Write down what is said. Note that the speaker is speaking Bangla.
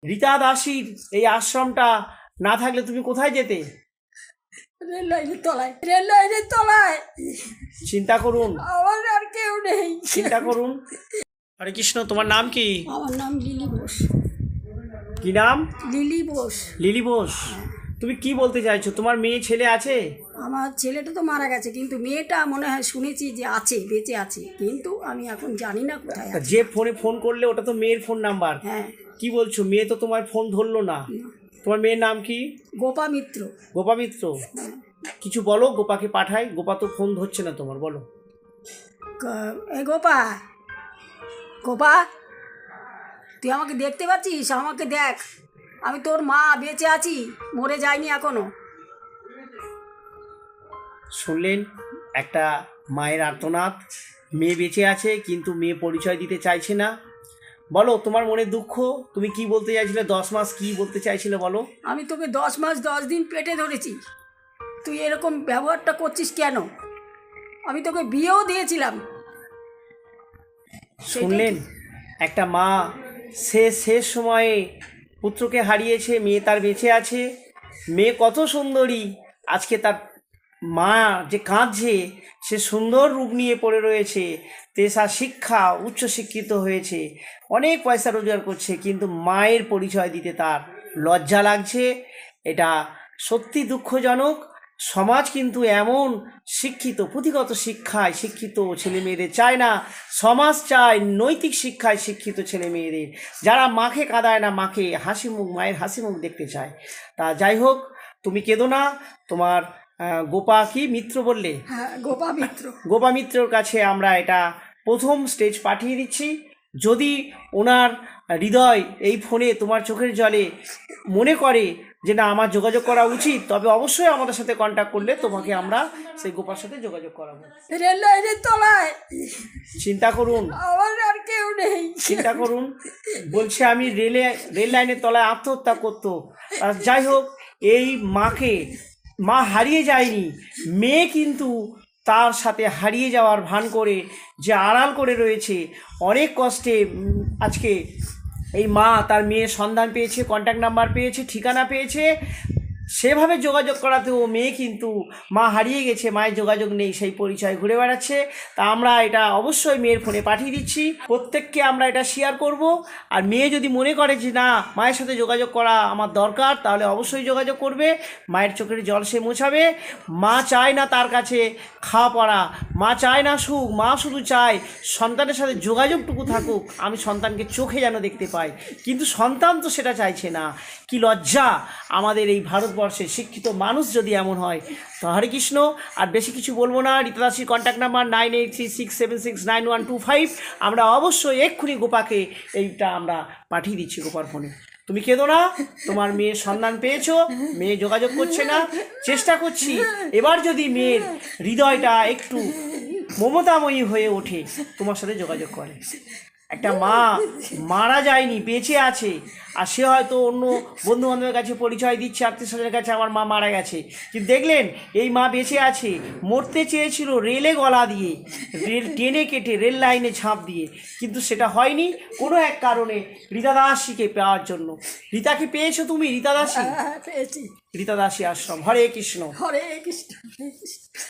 রীতা দাসীর এই আশ্রমটা না থাকলে তুমি কোথায় যেতে? রেল লাইনের তলায়, রেল লাইনের তলায়। চিন্তা করুন, আমার আর কেউ নেই। চিন্তা করুন। হরে কৃষ্ণ, তোমার নাম কি? আমার নাম লিলি বোস। কি নাম? লিলি বোস। লিলি বোস। তুমি কি বলতে চাইছো? তোমার মেয়ে ছেলে আছে? আমার ছেলেটা তো মারা গেছে, কিন্তু মেয়েটা মনে হয় শুনেছি যে আছে, বেঁচে আছে, কিন্তু আমি এখন জানি না কোথায় আছে। যে ফোনে ফোন করলে ওটা তো মেয়ের ফোন নাম্বার। হ্যাঁ। কি বলছো? মেয়ে তো তোমার ফোন ধরলো না। তোমার মেয়ের নাম কি? গোপা মিত্র। গোপা মিত্র। কিছু বলো, গোপাকে পাঠাই। গোপা তো ফোন ধরছে না তোমার, বলো। এই গোপা, গোপা, তুই আমাকে দেখতে পাচ্ছিস? আমাকে দেখ, আমি তোর মা, বেঁচে আছি, মরে যাইনি এখনো। শুনলেন একটা মায়ের আর্তনাদ। মেয়ে বেঁচে আছে কিন্তু মেয়ে পরিচয় দিতে চাইছে না। বলো তোমার মনে দুঃখ, তুমি কি বলতে চাইছিলে? 10 মাস কি বলতে চাইছিলে বলো? আমি তোকে 10 মাস 10 দিন পেটে ধরেছি, তুই এরকম ব্যবহারটা করছিস কেন? আমি তোকে বিয়েও দিয়েছিলাম। শুনলেন একটা মা শেষ সময়ে পুত্রকে হারিয়েছে, মেয়ে তার বেঁচে আছে। মেয়ে কত সুন্দরী, আজকে তার মা যে কাঁদছে, সে সুন্দর রূপ নিয়ে পড়ে রয়েছে, তেসা শিক্ষা, উচ্চশিক্ষিত হয়েছে, অনেক পয়সা রোজগার করছে, কিন্তু মায়ের পরিচয় দিতে তার লজ্জা লাগছে। এটা সত্যি দুঃখজনক। সমাজ কিন্তু এমন শিক্ষিত, পুঁথিগত শিক্ষায় শিক্ষিত ছেলে মেয়েদের চায় না। সমাজ চায় নৈতিক শিক্ষায় শিক্ষিত ছেলে মেয়েদের, যারা মাকে কাঁদায় না, মাকে হাসি মুখ, মায়ের হাসি মুখ দেখতে চায়। তা যাই হোক, তুমি কেঁদো না। তোমার গোপা কি মিত্র বললে? হ্যাঁ, গোপা মিত্র। গোপা মিত্রর কাছে আমরা এটা প্রথম স্টেজ পাঠিয়ে দিচ্ছি। যদি ওনার হৃদয় এই ফোনে তোমার চোখের জলে মনে করে যে না আমার যোগাযোগ করা উচিত, তবে অবশ্যই আমাদের সাথে কন্ট্যাক্ট করলে তোমাকে আমরা সেই গোপার সাথে যোগাযোগ করাবো। রেল লাইনের তলায়। চিন্তা করুন, আমার আর কেউ নেই। চিন্তা করুন। বলছে আমি রেল লাইনের তলায় আত্মহত্যা করতো। আর যাই হোক, এই মাকে মা হারিয়ে যায়নি, মেয়ে কিন্তু তার সাথে হারিয়ে যাওয়ার ভান করে যে আড়াল করে রয়েছে, অনেক কষ্টে আজকে এই মা তার মেয়ের সন্ধান পেয়েছে, কন্ট্যাক্ট নাম্বার পেয়েছে, ঠিকানা পেয়েছে। সেভাবে যোগাযোগ করাতেও মেয়ে কিন্তু মা হারিয়ে গেছে, মায়ের যোগাযোগ নেই, সেই পরিচয় ঘুরে বেড়াচ্ছে। তা আমরা এটা অবশ্যই মেয়ের ফোনে পাঠিয়ে দিচ্ছি, প্রত্যেককে আমরা এটা শেয়ার করব। আর মেয়ে যদি মনে করে যে না মায়ের সাথে যোগাযোগ করা আমার দরকার, তাহলে অবশ্যই যোগাযোগ করবে। মায়ের চোখের জল সে মোছাবে। মা চায় না তার কাছে খাওয়া পড়া, মা চায় না সুখ, মা শুধু চায় সন্তানের সাথে যোগাযোগটুকু থাকুক, আমি সন্তানকে চোখে যেন দেখতে পাই। কিন্তু সন্তান তো সেটা চাইছে না। কি লজ্জা আমাদের এই ভারতবর্ষের শিক্ষিত মানুষ যদি এমন হয়। তো হরে কৃষ্ণ, আর বেশি কিছু বলবো না। রীতা দাসীর কন্ট্যাক্ট নাম্বার 9836769125। আমরা অবশ্যই এক্ষুনি গোপাকে এইটা আমরা পাঠিয়ে দিচ্ছি গোপার ফোনে। তুমি কেঁদো না, তোমার মেয়ের সন্ধান পেয়েছো, মেয়ে যোগাযোগ করছে না, চেষ্টা করছি। এবার যদি মেয়ের হৃদয়টা একটু মমতাময়ী হয়ে ওঠে, তোমার সাথে যোগাযোগ করে। একটা মা মারা যায়নি, বেঁচে আছে, আর সে হয়তো অন্য বন্ধু বান্ধবের কাছে পরিচয় দিচ্ছে, আত্মীয় স্বজনের কাছে আমার মা মারা গেছে। কিন্তু দেখলেন এই মা বেঁচে আছে। মরতে চেয়েছিল রেলে গলা দিয়ে, রেল টেনে কেটে রেল লাইনে ঝাঁপ দিয়ে, কিন্তু সেটা হয়নি কোনো এক কারণে, রীতা দাসীকে পাওয়ার জন্য। রীতাকে পেয়েছো তুমি? রীতা দাসী, পেয়েছি। রীতা দাসী আশ্রম। হরে কৃষ্ণ। হরে কৃষ্ণ, হরে কৃষ্ণ।